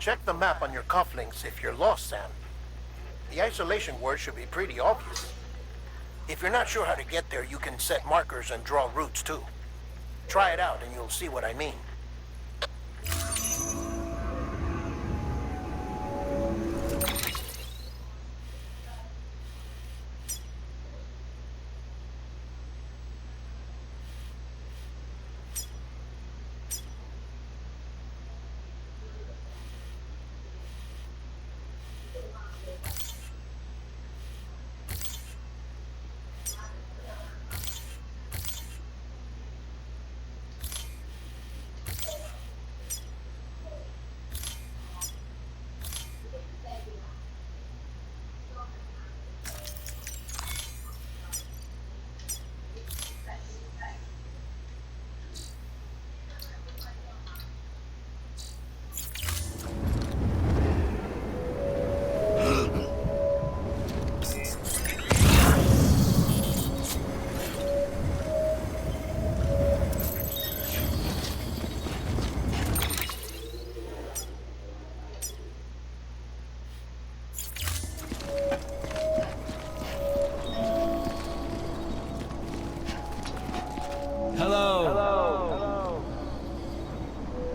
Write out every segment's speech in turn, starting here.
Check the map on your cufflinks if you're lost, Sam. The isolation word should be pretty obvious. If you're not sure how to get there, you can set markers and draw routes too. Try it out and you'll see what I mean.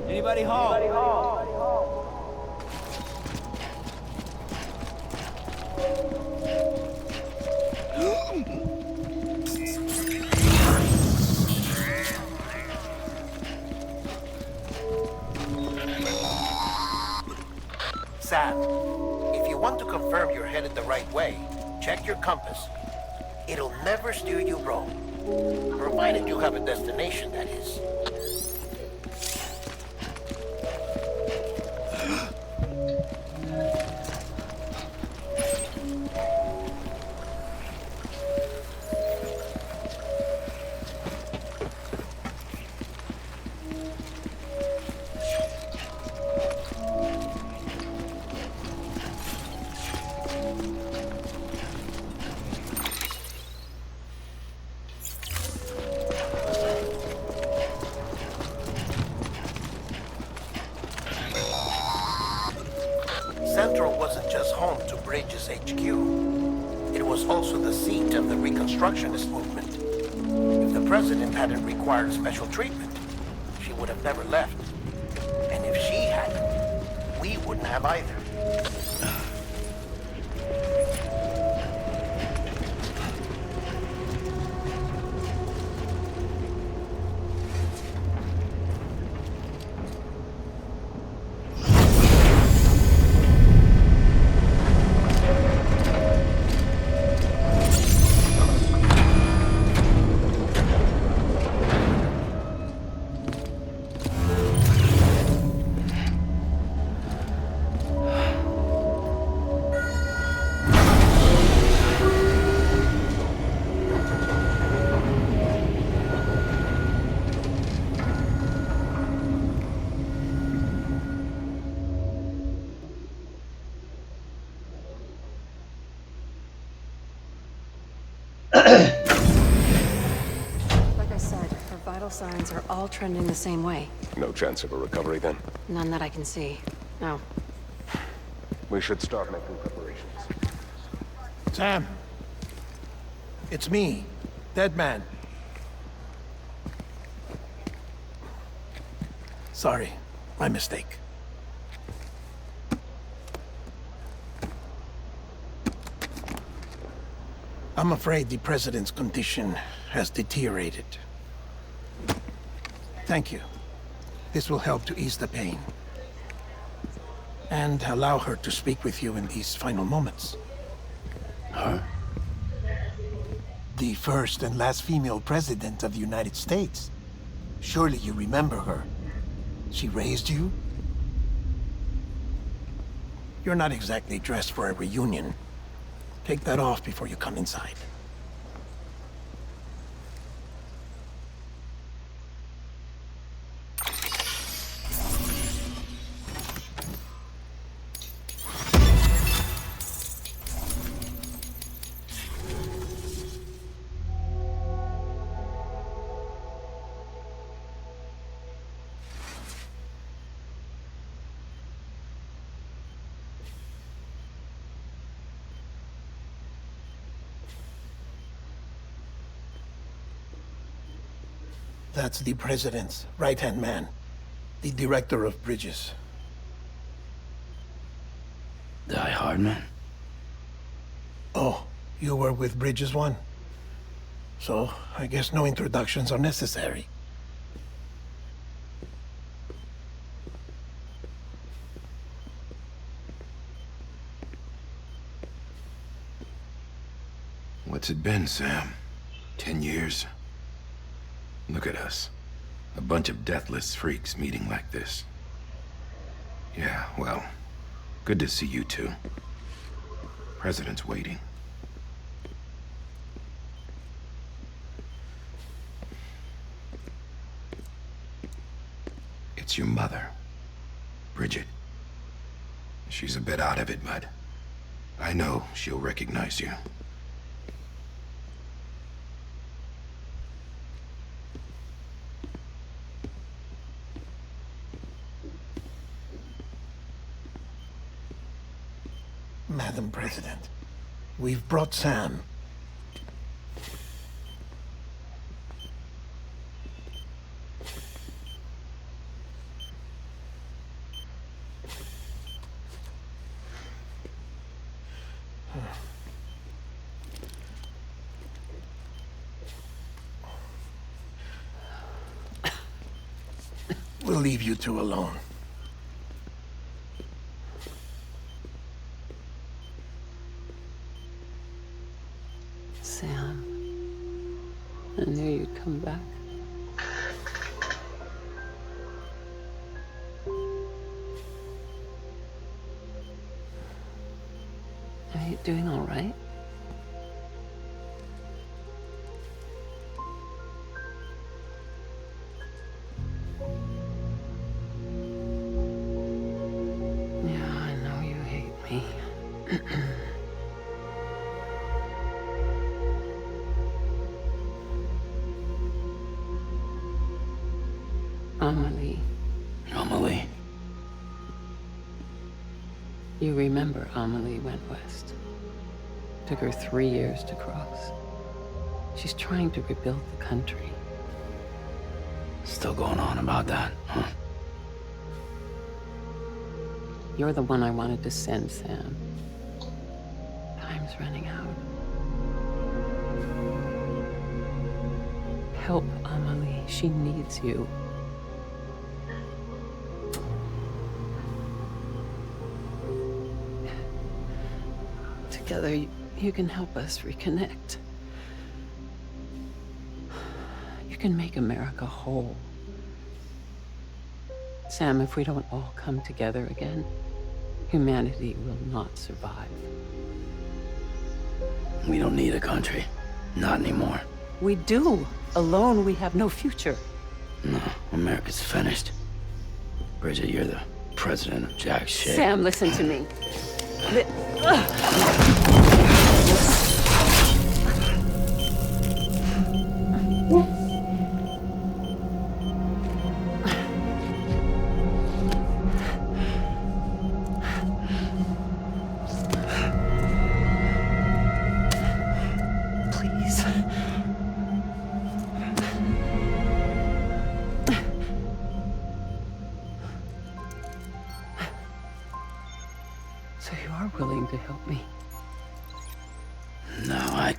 Anybody home? Sam, if you want to confirm you're headed the right way, check your compass. It'll never steer you wrong. Provided you have a destination, that is. Central wasn't just home to Bridges HQ. It was also the seat of the Reconstructionist movement. If the president hadn't required special treatment, she would have never left. And if she hadn't, we wouldn't have either. Like I said, her vital signs are all trending the same way. No chance of a recovery then? None that I can see. No. We should start making preparations. Sam, it's me, Dead Man. Sorry, my mistake. I'm afraid the president's condition has deteriorated. Thank you. This will help to ease the pain. And allow her to speak with you in these final moments. Huh? The first and last female president of the United States. Surely you remember her. She raised you. You're not exactly dressed for a reunion. Take that off before you come inside. That's the president's right-hand man, the director of bridges. Die Hard man? Oh, you were with Bridges 1? So, I guess no introductions are necessary. What's it been, Sam? 10 years? Look at us. A bunch of deathless freaks meeting like this. Yeah, well, good to see you two. President's waiting. It's your mother, Bridget. She's a bit out of it, but I know she'll recognize you. Madam President, we've brought Sam. We'll leave you two alone. Sam, I knew you'd come back. Are you doing all right? Yeah, I know you hate me. Amelie. Amelie? You remember Amelie went west. Took her 3 years to cross. She's trying to rebuild the country. Still going on about that, huh? You're the one I wanted to send, Sam. Time's running out. Help Amelie. She needs you. Together, you can help us reconnect. You can make America whole. Sam, if we don't all come together again, humanity will not survive. We don't need a country. Not anymore. We do. Alone, we have no future. No, America's finished. Bridget, you're the president of jack shit. Sam, listen to me. Please. So you are willing to help me? No, I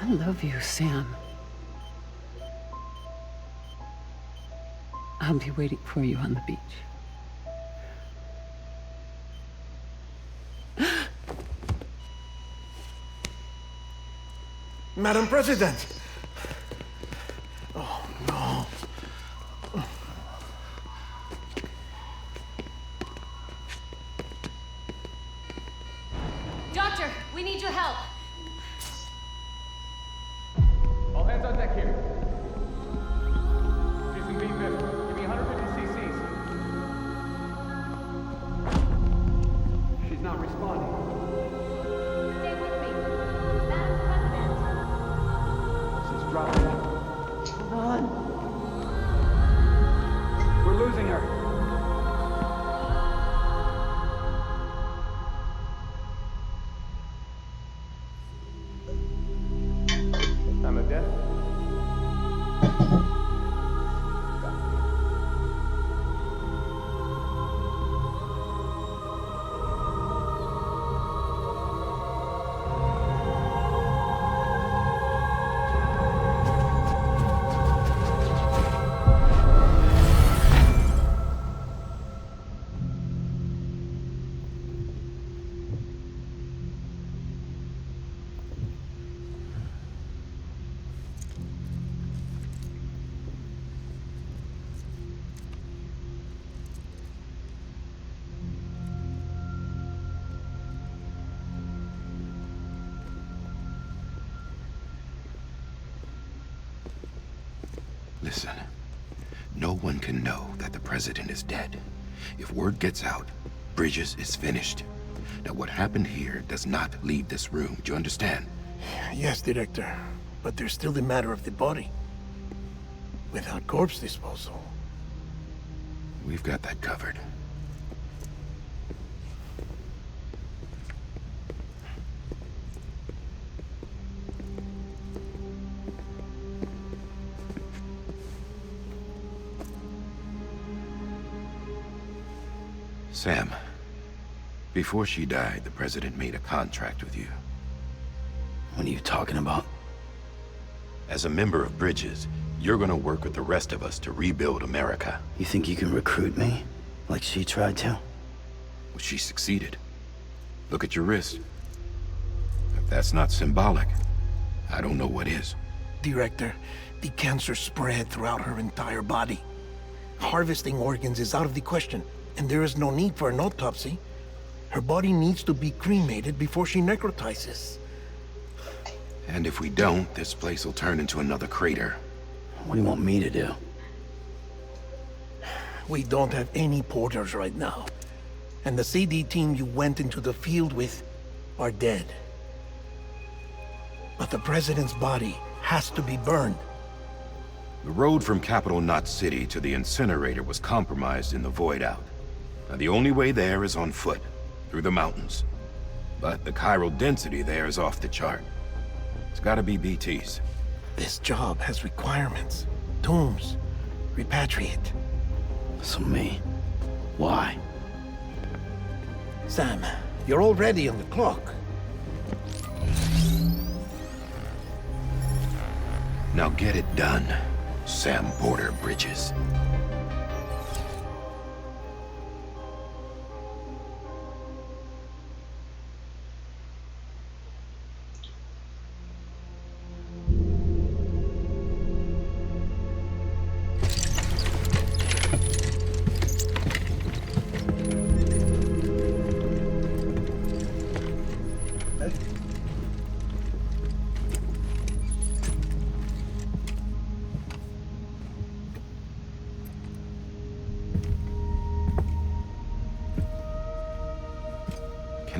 love you, Sam. I'll be waiting for you on the beach. Madam President! Oh, no. Doctor, we need your help. All hands on deck here. She's in beam vision. Give me 150 cc's. She's not responding. Stay with me. Listen, no one can know that the president is dead. If word gets out, Bridges is finished. Now, what happened here does not leave this room. Do you understand? Yes, Director. But there's still the matter of the body. Without corpse disposal. We've got that covered. Sam, before she died, the president made a contract with you. What are you talking about? As a member of Bridges, you're gonna work with the rest of us to rebuild America. You think you can recruit me? Like she tried to? Well, she succeeded. Look at your wrist. If that's not symbolic, I don't know what is. Director, the cancer spread throughout her entire body. Harvesting organs is out of the question, and there is no need for an autopsy. Her body needs to be cremated before she necrotizes. And if we don't, this place will turn into another crater. What do you want me to do? We don't have any porters right now. And the CD team you went into the field with are dead. But the president's body has to be burned. The road from Capital Knot City to the incinerator was compromised in the void out. Now, the only way there is on foot, through the mountains. But the chiral density there is off the chart. It's gotta be BTs. This job has requirements. Tombs. Repatriate. So me? Why? Sam, you're already on the clock. Now get it done, Sam Porter Bridges.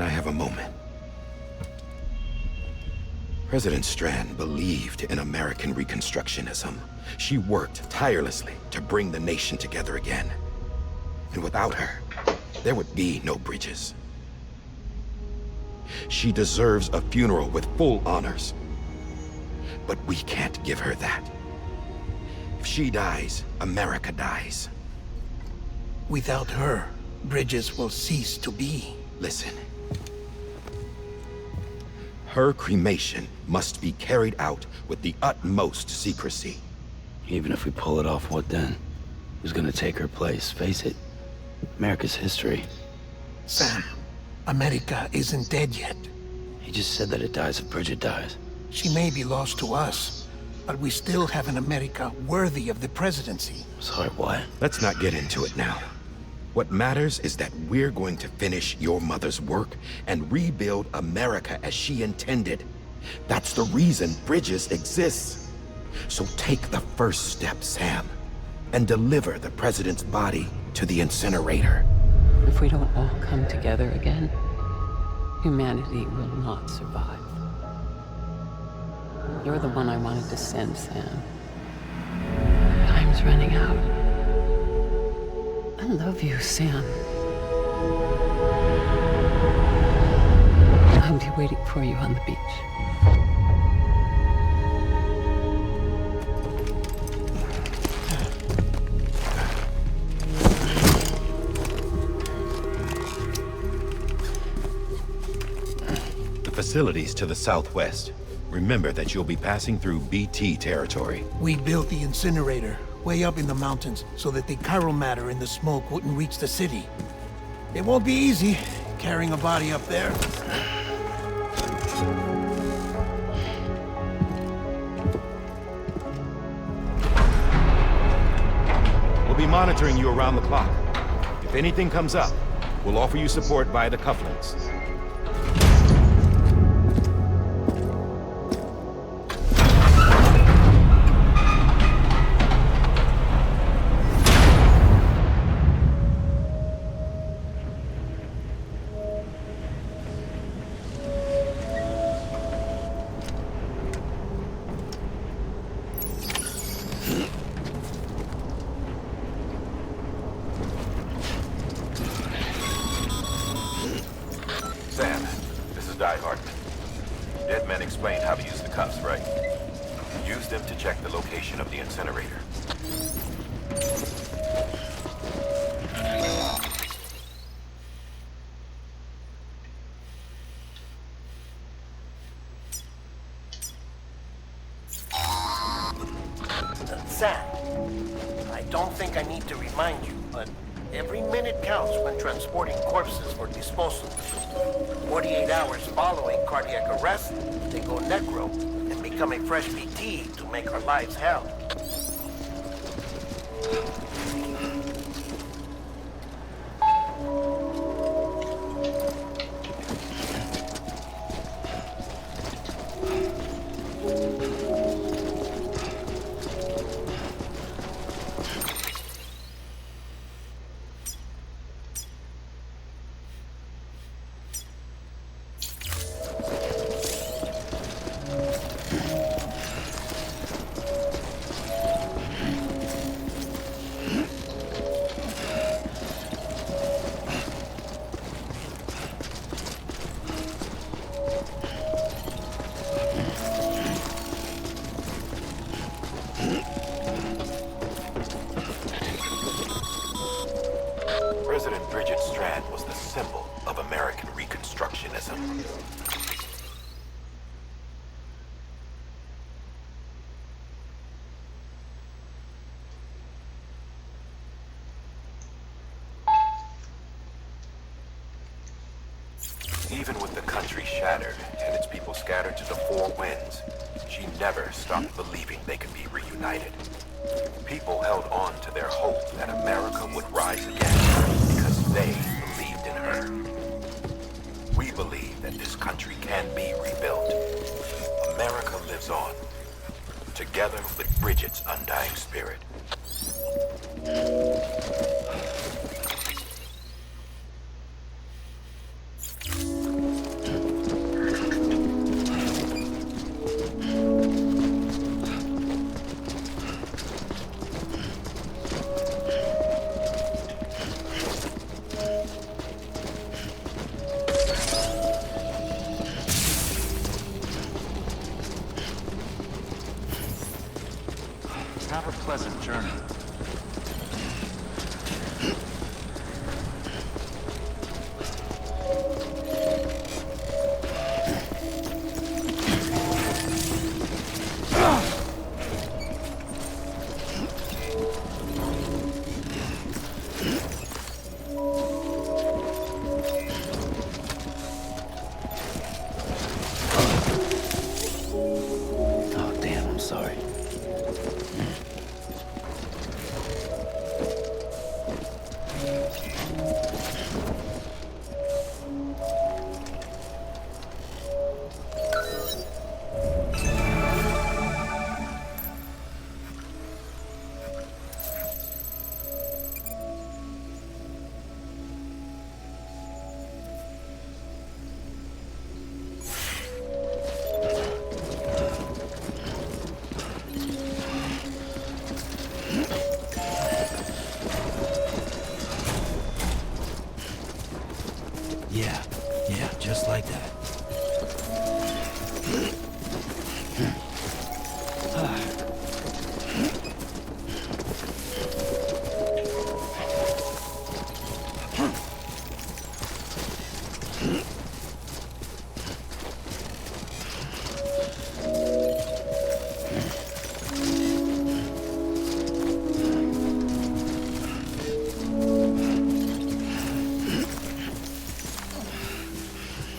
Can I have a moment? President Strand believed in American Reconstructionism. She worked tirelessly to bring the nation together again. And without her, there would be no Bridges. She deserves a funeral with full honors. But we can't give her that. If she dies, America dies. Without her, Bridges will cease to be. Listen. Her cremation must be carried out with the utmost secrecy. Even if we pull it off, what then? Who's gonna take her place? Face it, America's history. Sam, America isn't dead yet. He just said that it dies if Bridget dies. She may be lost to us, but we still have an America worthy of the presidency. Sorry, what? Let's not get into it now. What matters is that we're going to finish your mother's work and rebuild America as she intended. That's the reason Bridges exists. So take the first step, Sam, and deliver the president's body to the incinerator. If we don't all come together again, humanity will not survive. You're the one I wanted to send, Sam. Time's running out. I love you, Sam. I'll be waiting for you on the beach. The facilities to the southwest. Remember that you'll be passing through BT territory. We built the incinerator way up in the mountains so that the chiral matter in the smoke wouldn't reach the city. It won't be easy carrying a body up there. We'll be monitoring you around the clock. If anything comes up, we'll offer you support via the cufflinks. die, Hartman. Dead men explained how to use the cuffs, right? Use them to check the location of the incinerator. Sam, I don't think I need to remind you, but every minute counts when transporting corpses for disposal. 48 hours following cardiac arrest, they go necro and become a fresh PT to make our lives hell. President Bridget Strand was the symbol of American Reconstructionism. Even with the country shattered and its people scattered to the four winds, she never stopped believing they could be reunited. People held on to their hope that America would rise again because they believed in her. We believe that this country can be rebuilt. America lives on, together with Bridget's undying spirit. Have a pleasant journey. Oh, damn, I'm sorry. Yeah, just like that.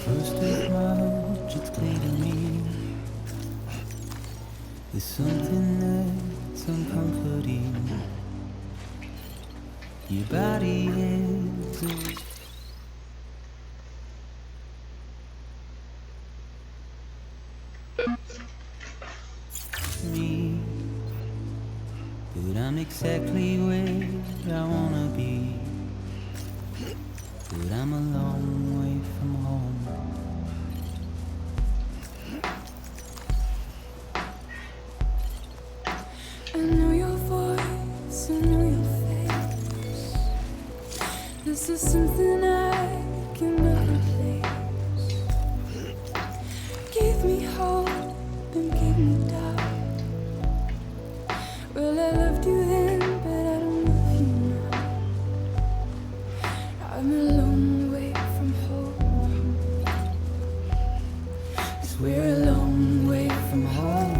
First with my heart, it's clear to me. There's something that's uncomforting. Your body is me, but I'm exactly where I wanna be. But I'm a long way from home. I know your voice, I know your face. This is something I cannot replace. Well, I loved you then, but I don't love you now. I'm a long way from home. 'Cause we're a long way from home.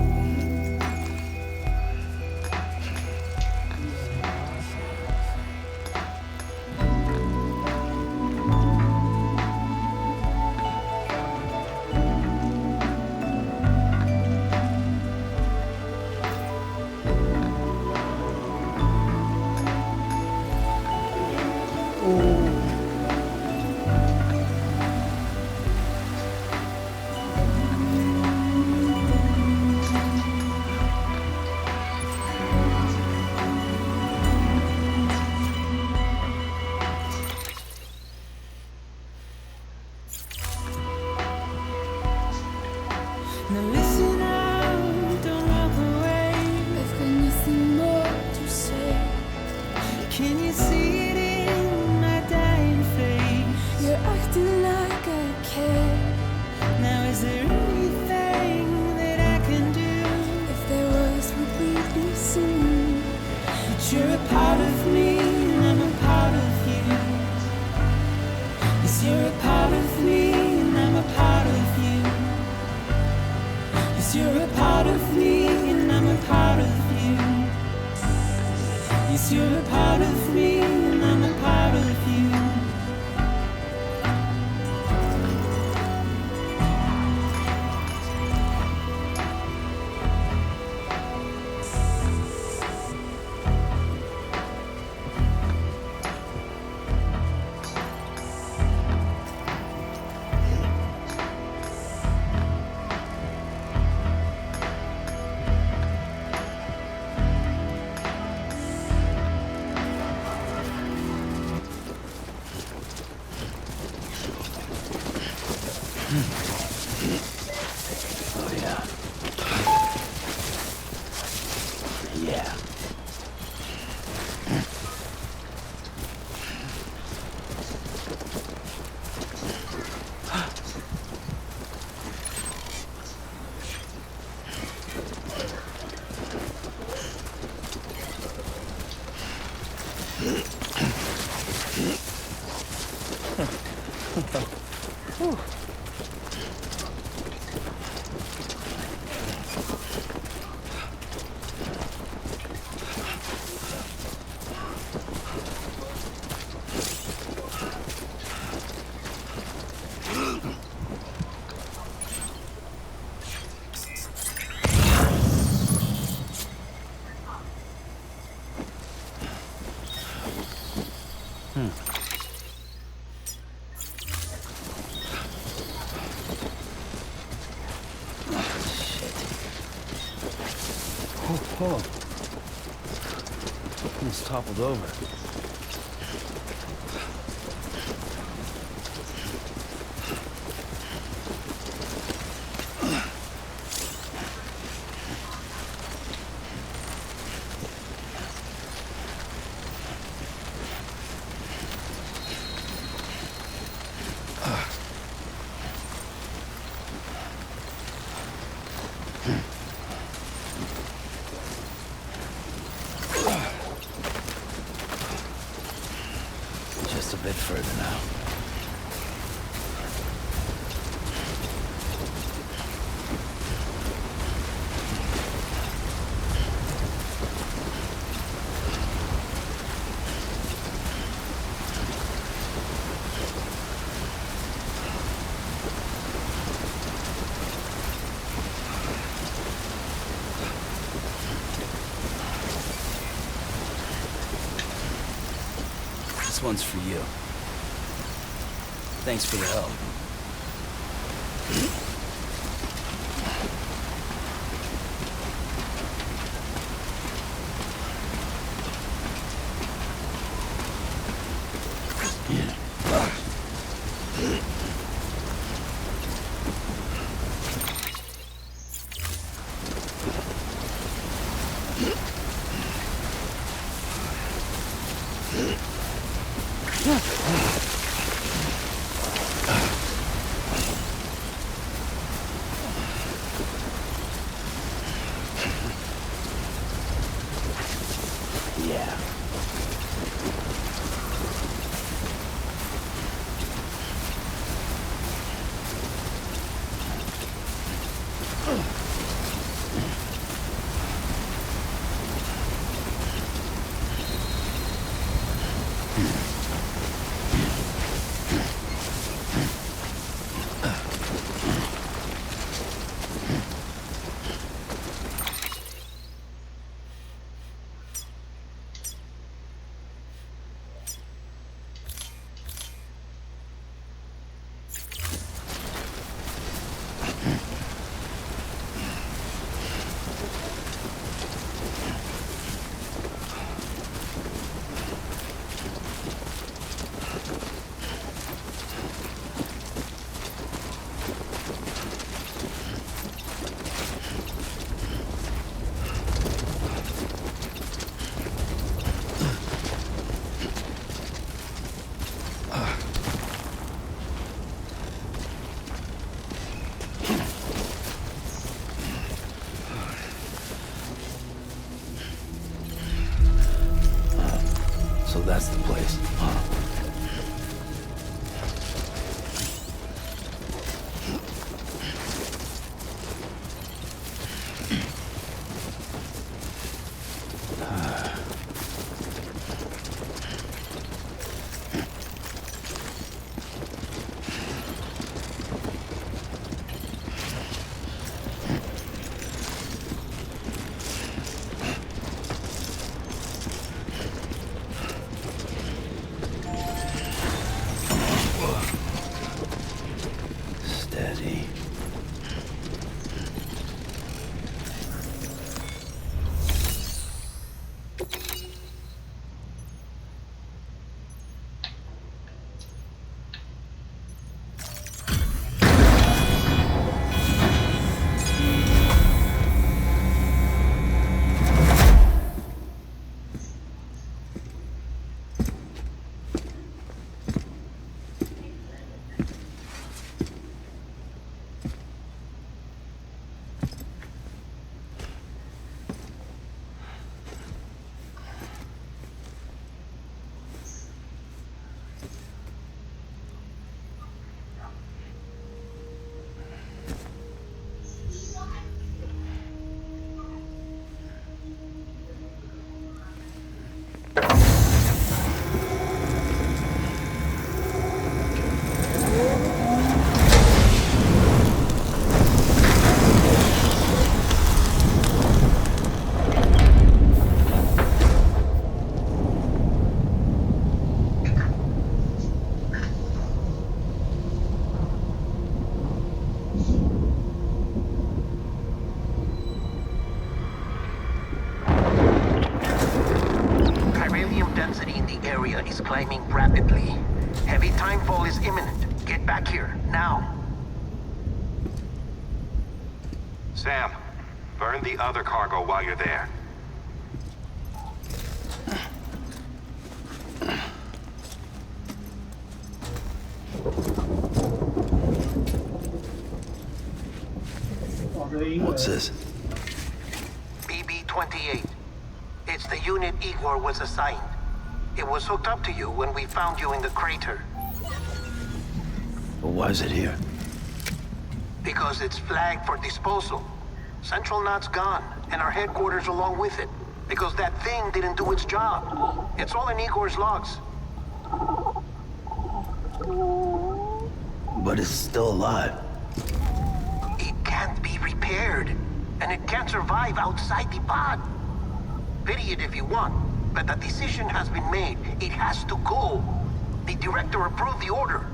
Now listen out, don't walk away. I've got nothing more to say. Can you see it in my dying face? You're acting like I care. Now is there anything that I can do? If there was, would we be seen? That you're a part of me and I'm a part of you. Yes, you're a part of me and I'm a part of you. Yes, you're a part of me and I'm a part of you. Yes, you're a part of me and I'm a part of you. Oh, yeah. Yeah. Oh. It's toppled over. Just a bit further now. This one's for you. Thanks for the help. Yeah. So that's the place, huh? Steady. Density in the area is climbing rapidly. Heavy timefall is imminent. Get back here, now. Sam, burn the other cargo while you're there. What's this? BB-28. It's the unit Igor was assigned. It was hooked up to you when we found you in the crater. Well, why is it here? Because it's flagged for disposal. Central Knot's gone, and our headquarters along with it. Because that thing didn't do its job. It's all in Igor's logs. But it's still alive. It can't be repaired, and it can't survive outside the pod. Pity it if you want, but the decision has been made. It has to go. The director approved the order.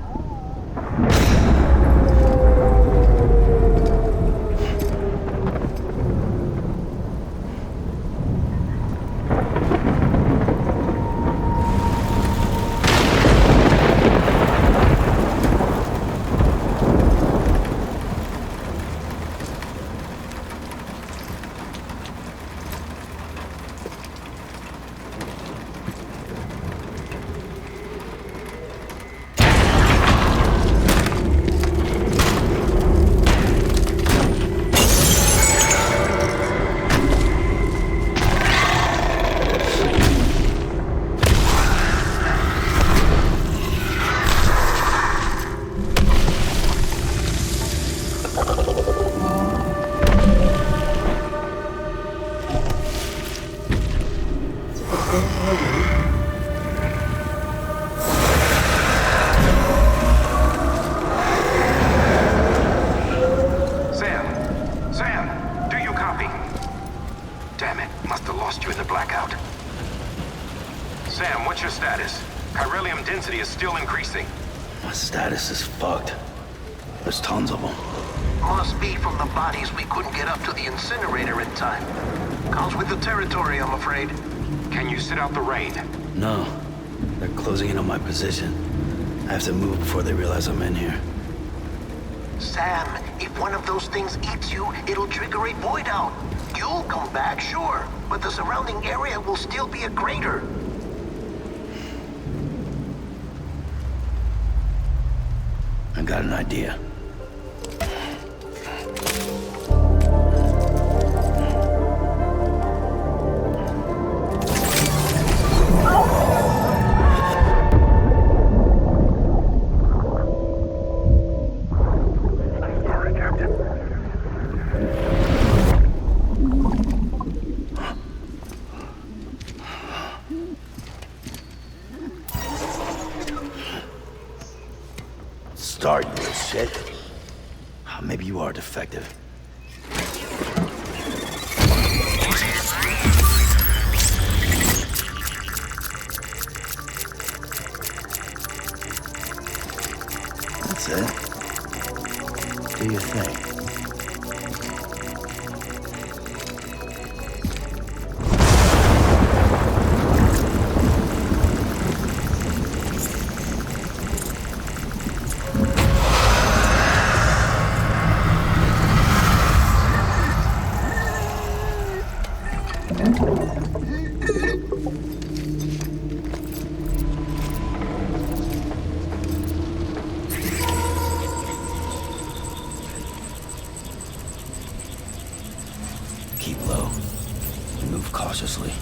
Sam, do you copy? Damn it, must have lost you in the blackout. Sam, what's your status? Chiralium density is still increasing. My status is fucked. There's tons of them. Must be from the bodies we couldn't get up to the incinerator in time. Comes with the territory, I'm afraid. Can you sit out the rain? No. They're closing in on my position. I have to move before they realize I'm in here. Sam, if one of those things eats you, it'll trigger a void out. You'll come back, sure, but the surrounding area will still be a crater. I got an idea. Start, you little shit. Maybe you are defective. That's it. Do your thing. Keep low. Move cautiously.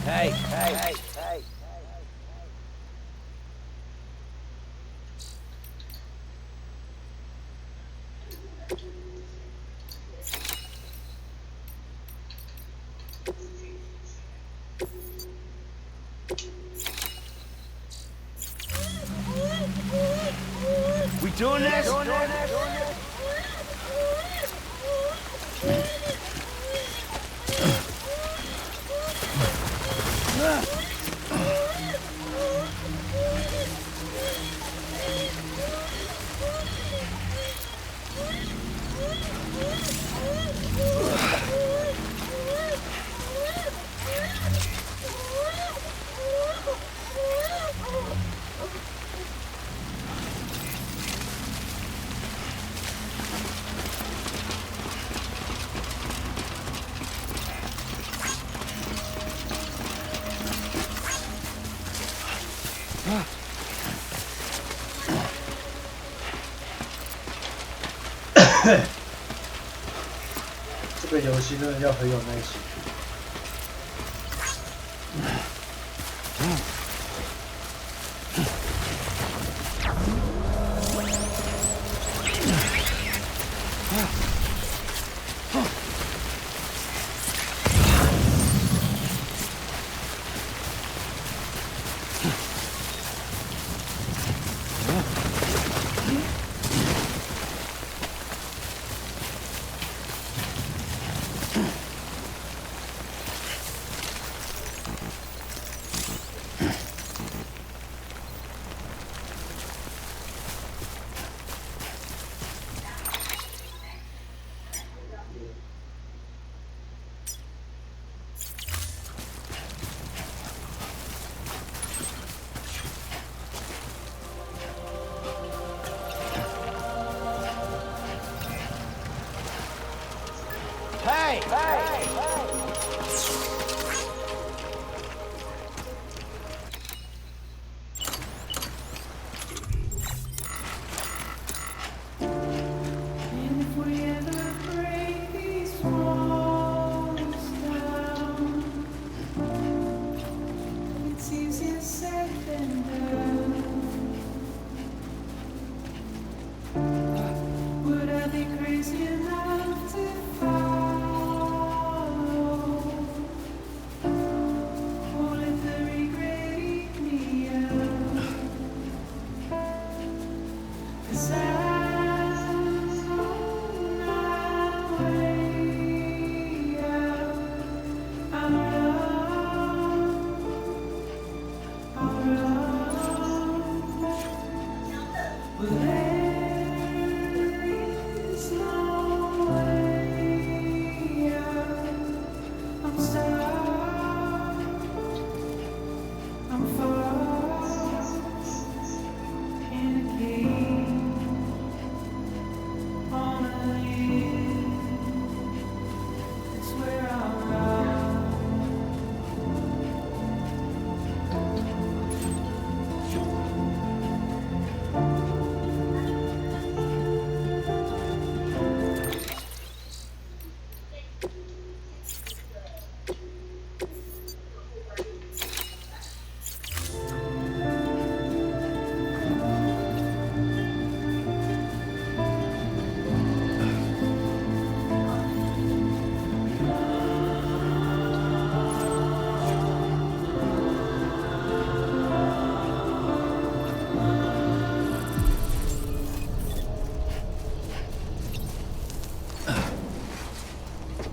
Hey. We doing this?这个游戏真的要很有耐心。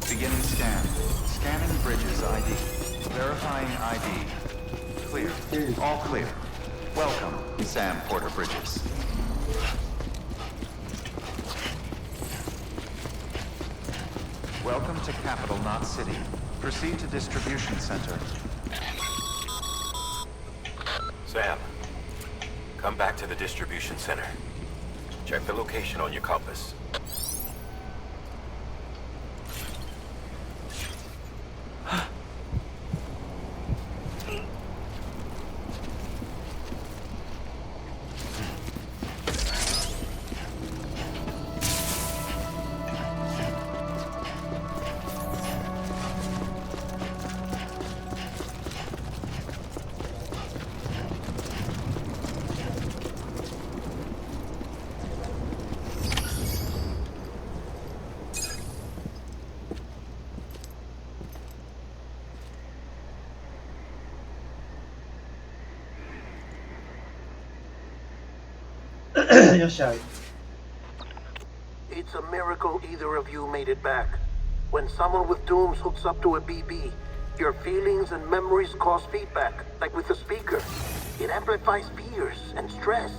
Beginning scan. Scanning bridges ID. Verifying ID. Clear. All clear. Welcome, Sam Porter Bridges. Welcome to Capital Knot City. Proceed to distribution center. Sam, come back to the distribution center. Check the location on your compass. 又下雨。It's a miracle either of you made it back. When someone with dooms hooks up to a BB, your feelings and memories cause feedback, like with the speaker. It amplifies fears and stress,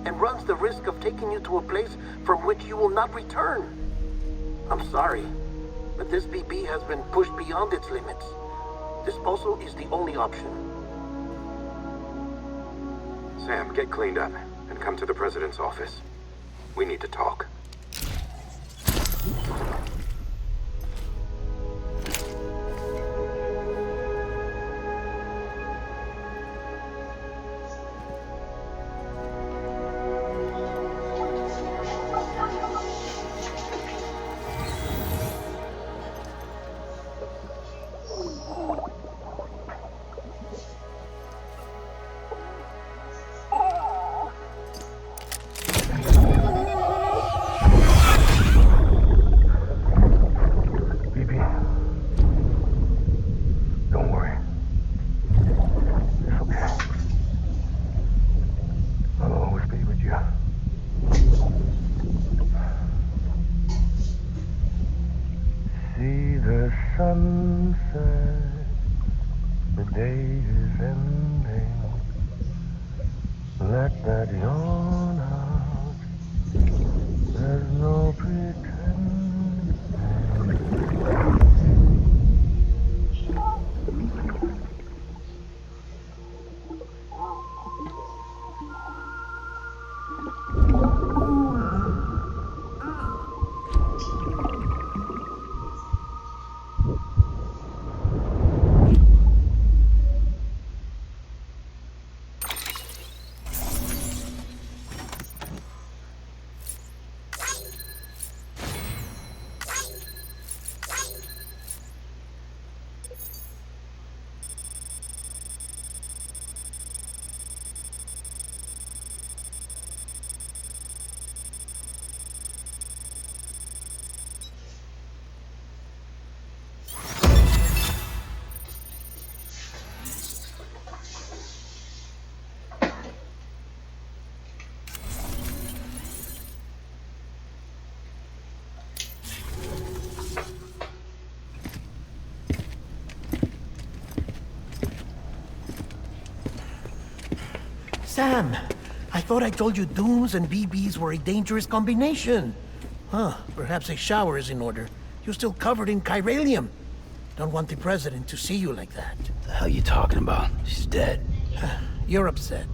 and runs the risk of taking you to a place from which you will not return. I'm sorry, but this BB has been pushed beyond its limits. Disposal is the only option. Sam, get cleaned up and come to the President's office. We need to talk. Sunset, the day is ending. Let that yawn out. There's no pretending. Sam, I thought I told you dooms and BBs were a dangerous combination. Huh, perhaps a shower is in order. You're still covered in chiralium. Don't want the President to see you like that. The hell you talking about? She's dead. You're upset.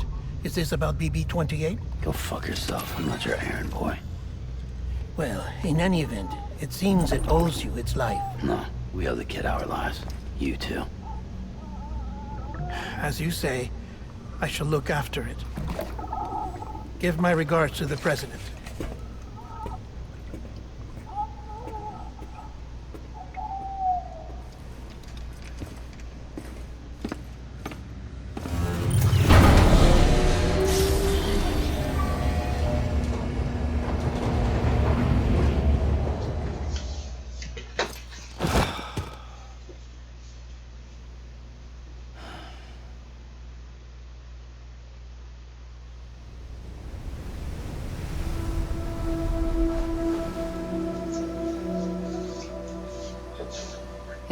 Is this about BB-28? Go fuck yourself. I'm not your errand boy. Well, in any event, it seems it owes you its life. No, we owe the kid our lives. You too. As you say, I shall look after it. Give my regards to the President.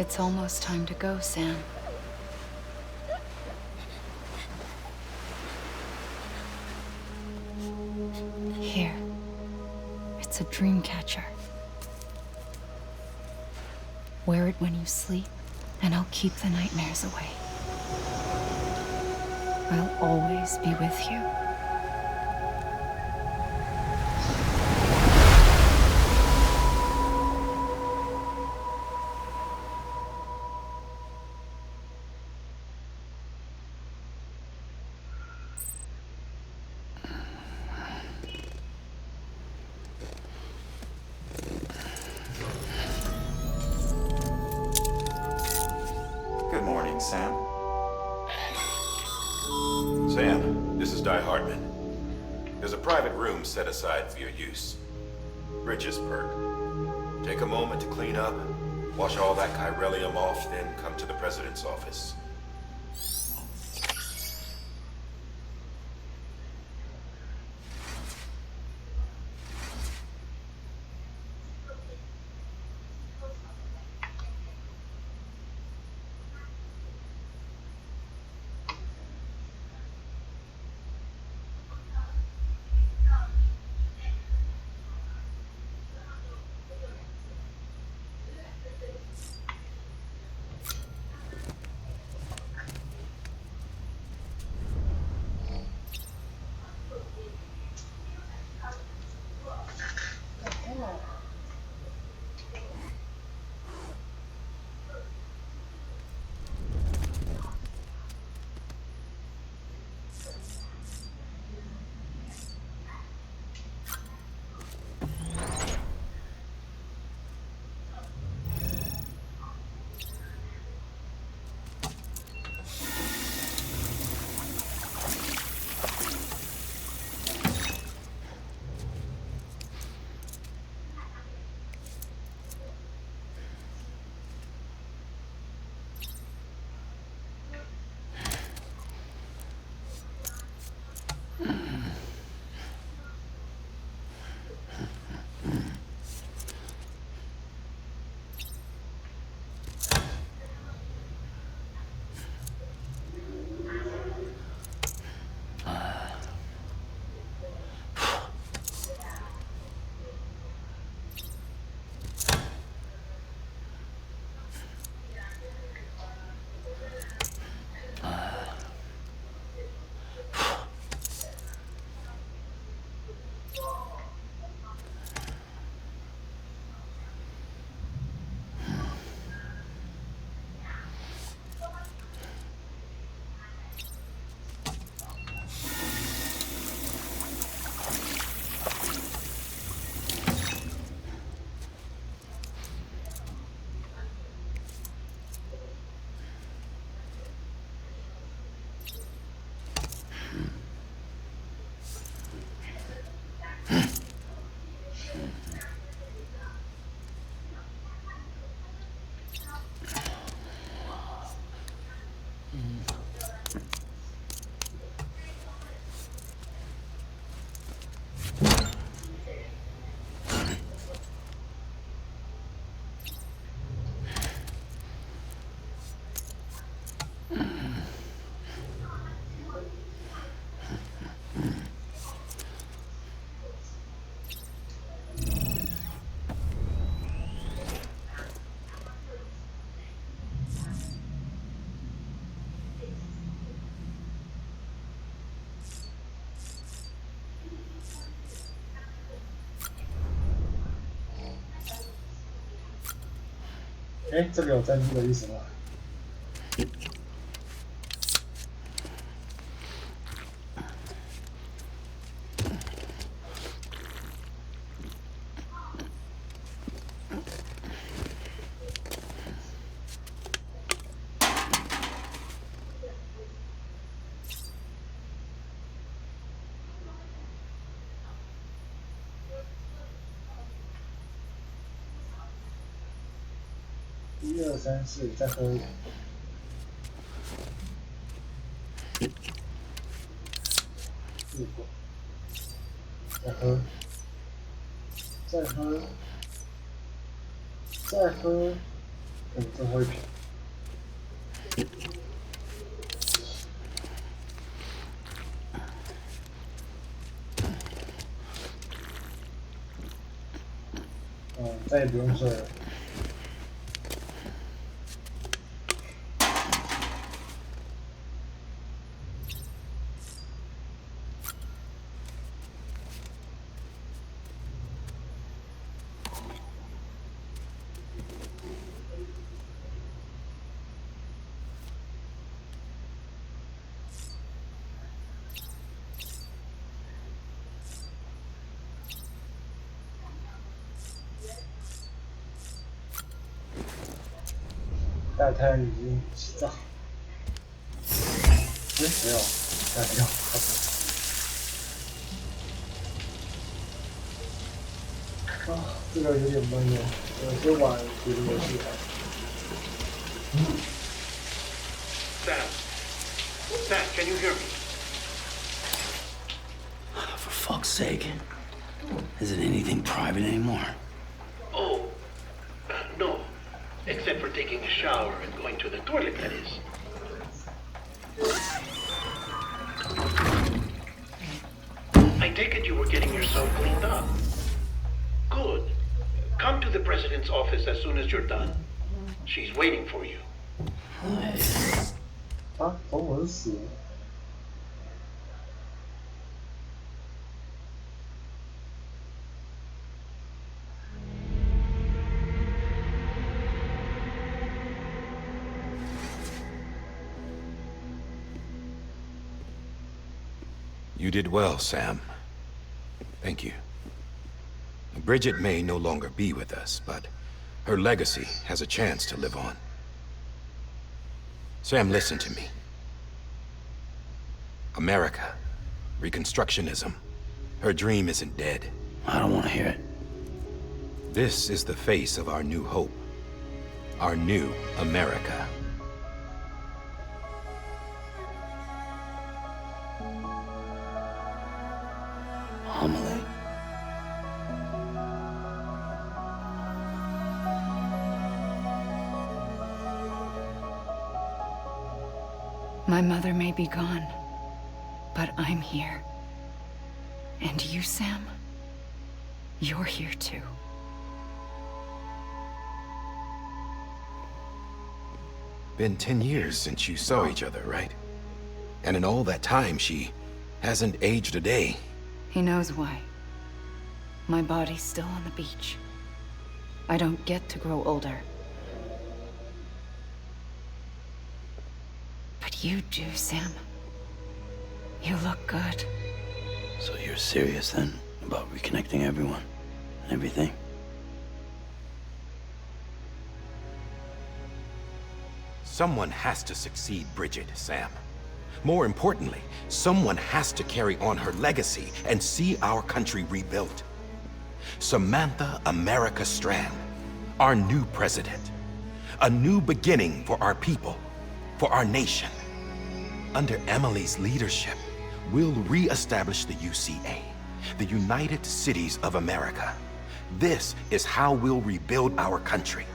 It's almost time to go, Sam. Here. It's a dream catcher. Wear it when you sleep, and I'll keep the nightmares away. I'll always be with you. Good morning, Sam. Sam, this is Di Hartman. There's a private room set aside for your use. Bridges perk. Take a moment to clean up, wash all that chiralium off, then come to the President's office. 哎，这里有珍珠的意思吗？1、2、3、4，再喝一点。试过，再喝，再喝，再喝，最后一瓶。再也不用睡了。大太阳已经洗澡，没有，没有，啊，这个有点闷哦，我先玩别的游戏吧。Sam, can you hear me? For fuck's sake. Isn't anything private anymore? Oh, no. Except for taking a shower and going to the toilet, that is. I take it you were getting yourself cleaned up. Good. Come to the president's office as soon as you're done. She's waiting for you. 啊，中文死。You did well, Sam. Thank you. Bridget may no longer be with us, but her legacy has a chance to live on. Sam, listen to me. America, Reconstructionism, her dream isn't dead. I don't want to hear it. This is the face of our new hope. Our new America. Homily. My mother may be gone, but I'm here. And you, Sam? You're here too. Been 10 years since you saw each other, right? And in all that time, she hasn't aged a day. He knows why. My body's still on the beach. I don't get to grow older. But you do, Sam. You look good. So you're serious then, about reconnecting everyone and everything? Someone has to succeed Bridget, Sam. More importantly, someone has to carry on her legacy and see our country rebuilt. Samantha America Strand, our new president. A new beginning for our people, for our nation. Under Emily's leadership, we'll re-establish the UCA, the United Cities of America. This is how we'll rebuild our country.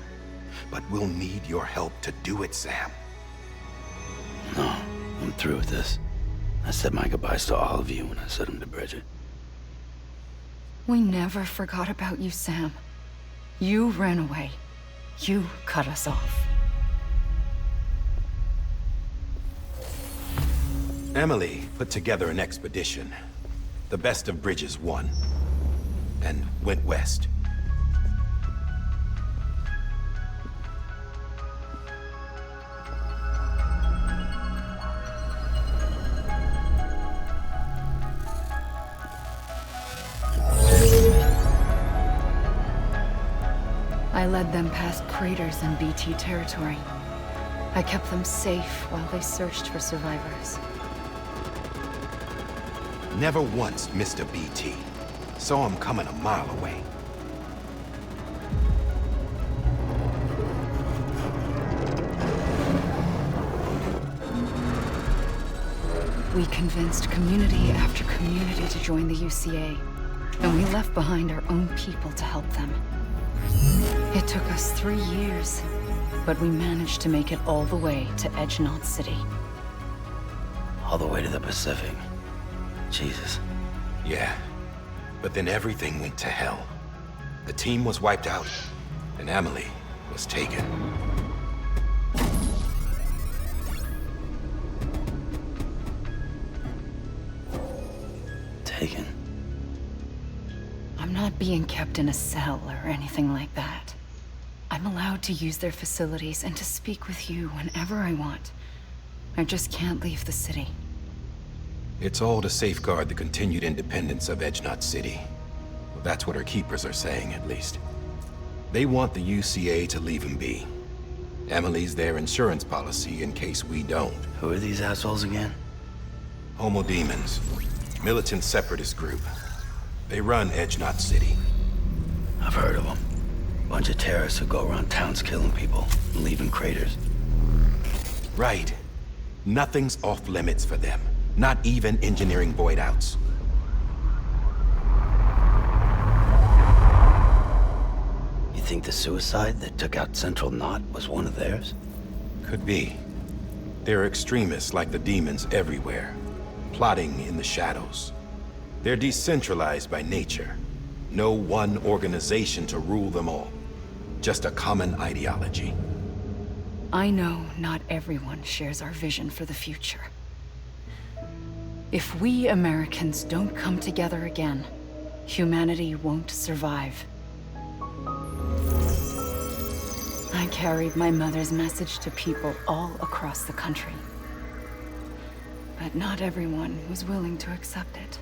But we'll need your help to do it, Sam. No, I'm through with this. I said my goodbyes to all of you when I said them to Bridget. We never forgot about you, Sam. You ran away. You cut us off. Emily put together an expedition. The best of Bridges won, and went west. I led them past craters in BT territory. I kept them safe while they searched for survivors. Never once missed a BT. Saw him coming a mile away. We convinced community after community to join the UCA, and we left behind our own people to help them. It took us 3 years, but we managed to make it all the way to Edgenot City. All the way to the Pacific. Jesus. Yeah, but then everything went to hell. The team was wiped out, and Emily was taken. Taken? I'm not being kept in a cell or anything like that. I'm allowed to use their facilities and to speak with you whenever I want. I just can't leave the city. It's all to safeguard the continued independence of Edgenot City. Well, that's what our keepers are saying, at least. They want the UCA to leave him be. Emily's their insurance policy in case we don't. Who are these assholes again? Homo Demons. Militant separatist group. They run Edgenot City. I've heard of them. Bunch of terrorists who go around towns killing people and leaving craters. Right. Nothing's off limits for them. Not even engineering void outs. You think the suicide that took out Central Knot was one of theirs? Could be. There are extremists like the demons everywhere, plotting in the shadows. They're decentralized by nature. No one organization to rule them all. Just a common ideology. I know not everyone shares our vision for the future. If we Americans don't come together again, humanity won't survive. I carried my mother's message to people all across the country. But not everyone was willing to accept it.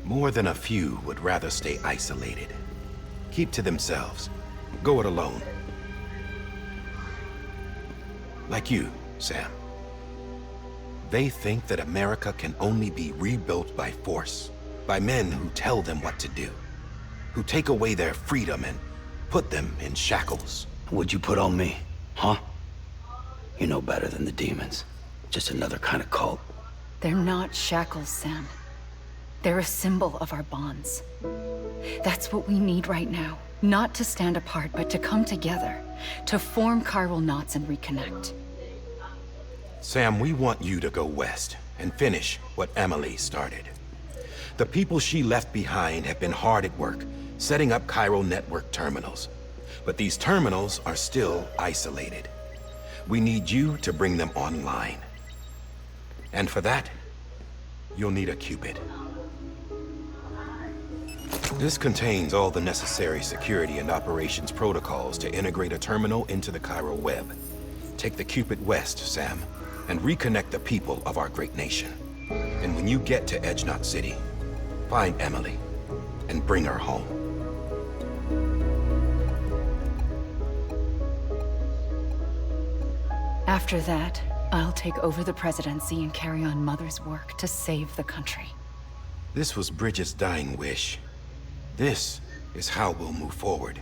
More than a few would rather stay isolated. Keep to themselves. Go it alone. Like you, Sam. They think that America can only be rebuilt by force, by men who tell them what to do, who take away their freedom and put them in shackles. What'd you put on me, huh? You know better than the demons. Just another kind of cult. They're not shackles, Sam. They're a symbol of our bonds. That's what we need right now. Not to stand apart, but to come together, to form chiral knots and reconnect. Sam, we want you to go west and finish what Emily started. The people she left behind have been hard at work, setting up chiral network terminals. But these terminals are still isolated. We need you to bring them online. And for that, you'll need a Cupid. This contains all the necessary security and operations protocols to integrate a terminal into the chiral web. Take the Cupid west, Sam, and reconnect the people of our great nation. And when you get to Edgenot City, find Emily and bring her home. After that, I'll take over the presidency and carry on Mother's work to save the country. This was Bridget's dying wish. This is how we'll move forward.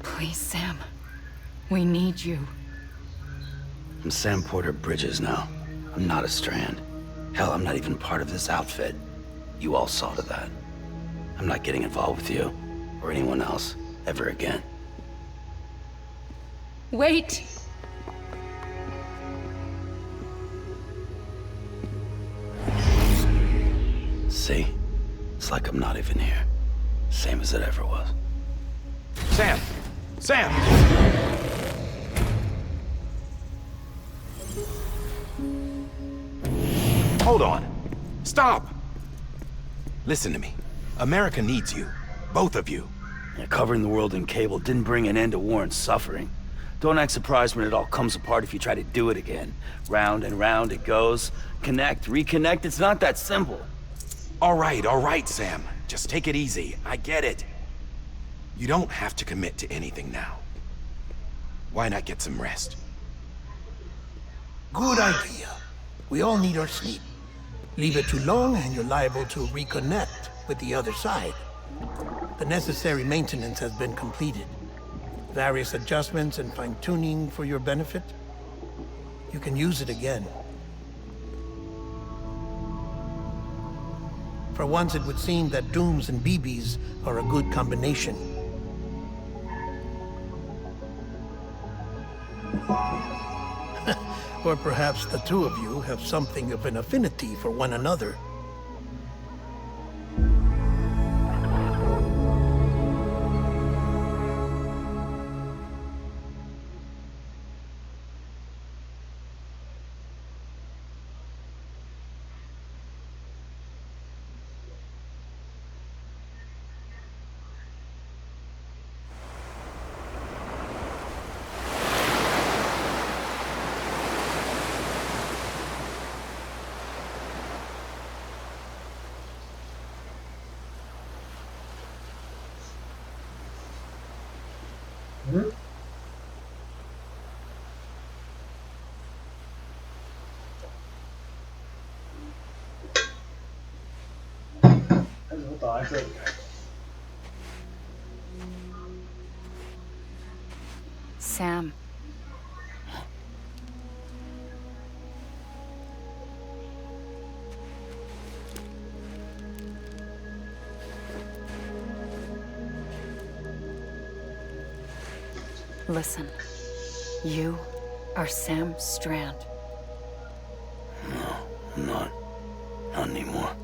Please, Sam. We need you. I'm Sam Porter Bridges now. I'm not a Strand. Hell, I'm not even part of this outfit. You all saw to that. I'm not getting involved with you, or anyone else, ever again. Wait! See? It's like I'm not even here. Same as it ever was. Sam! Sam! Hold on. Stop! Listen to me. America needs you. Both of you. Yeah, covering the world in cable didn't bring an end to war and suffering. Don't act surprised when it all comes apart if you try to do it again. Round and round it goes. Connect, reconnect, it's not that simple. All right, Sam. Just take it easy. I get it. You don't have to commit to anything now. Why not get some rest? Good idea. We all need our sleep. Leave it too long and you're liable to reconnect with the other side. The necessary maintenance has been completed. Various adjustments and fine-tuning for your benefit. You can use it again. For once, it would seem that Dooms and BBs are a good combination. Or perhaps the two of you have something of an affinity for one another. Sam. Listen, you are Sam Strand. No, I'm not. Not anymore.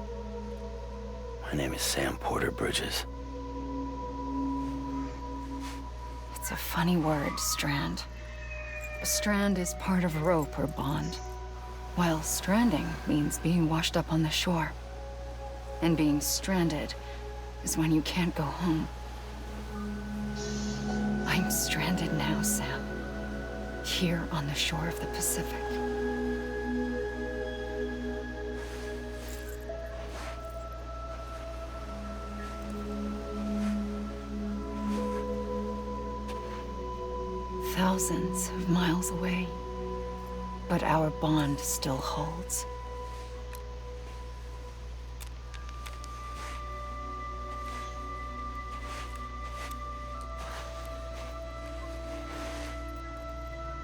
My name is Sam Porter Bridges. It's a funny word, strand. A strand is part of rope or bond, while stranding means being washed up on the shore. And being stranded is when you can't go home. I'm stranded now, Sam. Here on the shore of the Pacific. Thousands of miles away, but our bond still holds.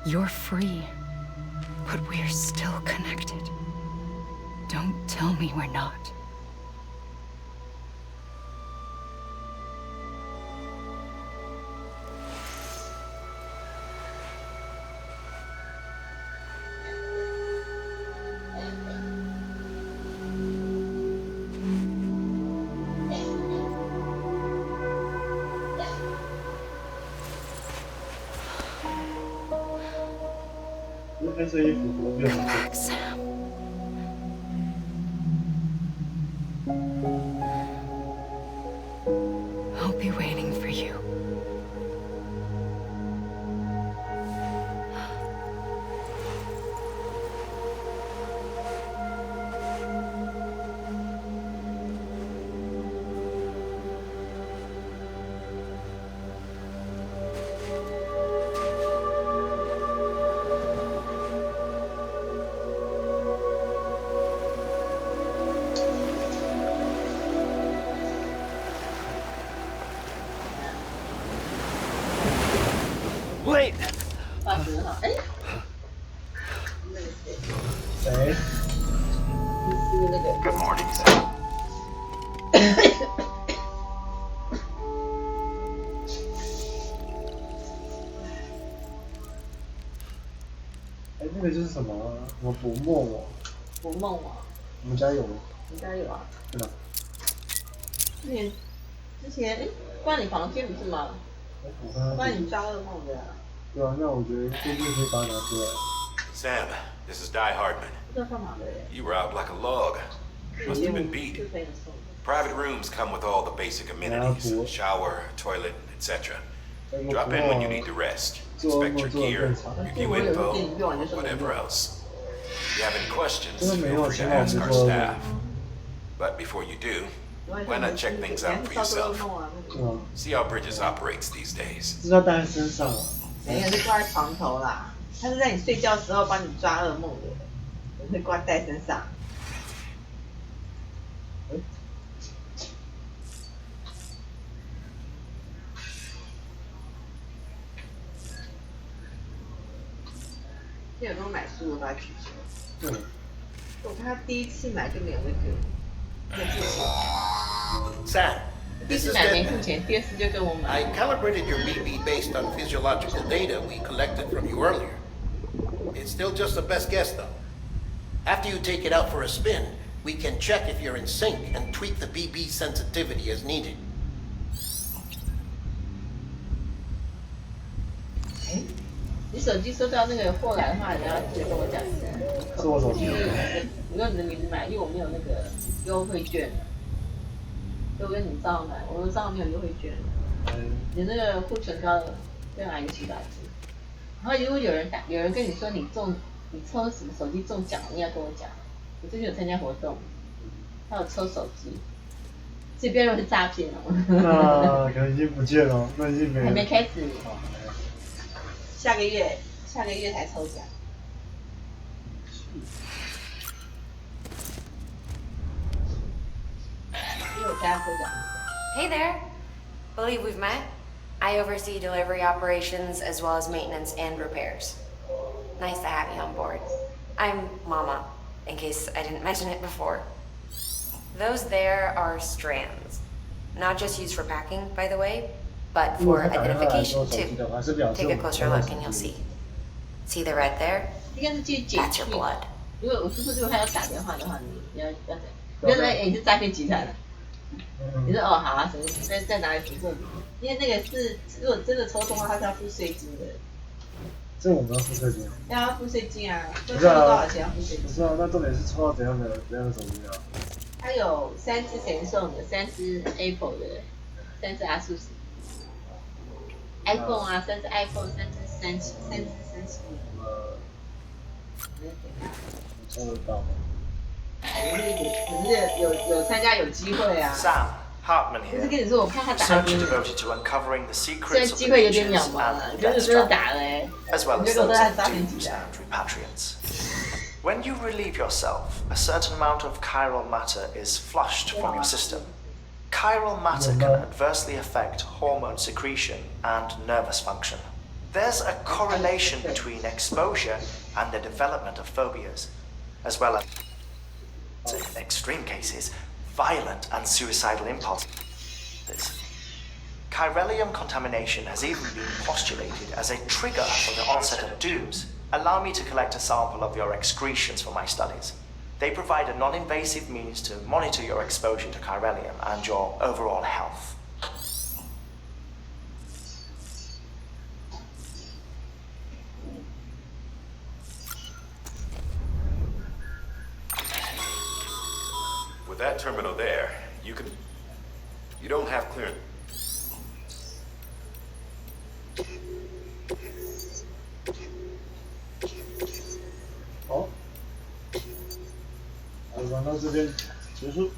You're free, but we're still connected. Don't tell me we're not. Come back, Sam. I'll be waiting for you. Wait! 谁？ Good morning, Sam. 哎，那个就是什么啊？什么捕梦网？捕梦网。我们家有吗？你家有啊？对吧？之前关你房间不是吗？关你抓噩梦的。对啊，那我觉得最近可以把它拿出来。Sam, this is Die Hardman. 不知道干嘛的耶。 You were out like a log. Must have been beat. 是朋友送的。 Private rooms come with all the basic amenities, shower, toilet, etc. Drop in when you need to rest. Inspect your gear, review info, whatever else. If you have any questions, feel free to ask our staff. But before you do, why not check things out for yourself? See how Bridges operates these days. 这要带在身上啊？没有，是挂在床头啦。他是在你睡觉的时候帮你抓噩梦的，我会挂在身上。有时候买书我都要取消。对。我看他第一次买就没有那个付钱。Sam, 第一 this 次 is 买没 Deadman. 付钱，第二次就跟我买。 I calibrated your BB based on physiological data we collected from you earlier. It's still just a best guess, though. After you take it out for a spin, we can check if you're in sync and tweak the BB sensitivity as needed. 你手机收到那个货来的话，你要记得跟我讲一下。是我手机。你用你的名字买，因为我没有那个优惠券。所以我跟你账号买，我的账号没有优惠券。你那个护唇膏再拿一个700支。然后如果有人跟你说你抽什么手机中奖，你要跟我讲。我最近有参加活动，他有抽手机，这边是诈骗哦。那可能已经不见了，那已经没。还没开始。下个月才抽奖。因为我家抽奖。Hey there. Believe we've met. I oversee delivery operations as well as maintenance and repairs. Nice to have you on board. I'm Mama, in case I didn't mention it before. Those there are strands. Not just used for packing, by the way, but for identification too. Take a closer look and you'll see. See the red there? That's your blood. 如果我叔叔如果他要打电话的话，你要怎样？不要说你是诈骗集团的。你说哦好啊，什么在哪里凭证？因为那个是如果真的抽中的话，他是要付税金的。这我们要付税金啊？要付税金啊！抽多少钱要付税金？不是啊，那重点是抽到怎样的手机啊？它有3支Samsung的，3支 Apple 的，3支 ASUS。iPhone 啊，3支 iPhone，3支3支37。抽得到吗？有参加有机会啊。 Sam Hartman here. 就是跟你说，我怕他打 Research devoted to uncovering the 虽然 secrets of 机 the 会有点 leeches 渺茫啊， and 就 death 是真的 strap, 打了哎， as well 你 as 就给我 those 说他 of 诈骗集 dooms 团。 and repatriants. When you relieve yourself, a certain amount of chiral matter is flushed from your system. Chiral matter can adversely affect hormone secretion and nervous function. There's a correlation between exposure and the development of phobias, as well as, in extreme cases, violent and suicidal impulses. Chiralium contamination has even been postulated as a trigger for the onset of dooms. Allow me to collect a sample of your excretions for my studies. They provide a non-invasive means to monitor your exposure to chiralium and your overall health. With that terminal there, you don't have clearance. 好，玩到这边结束。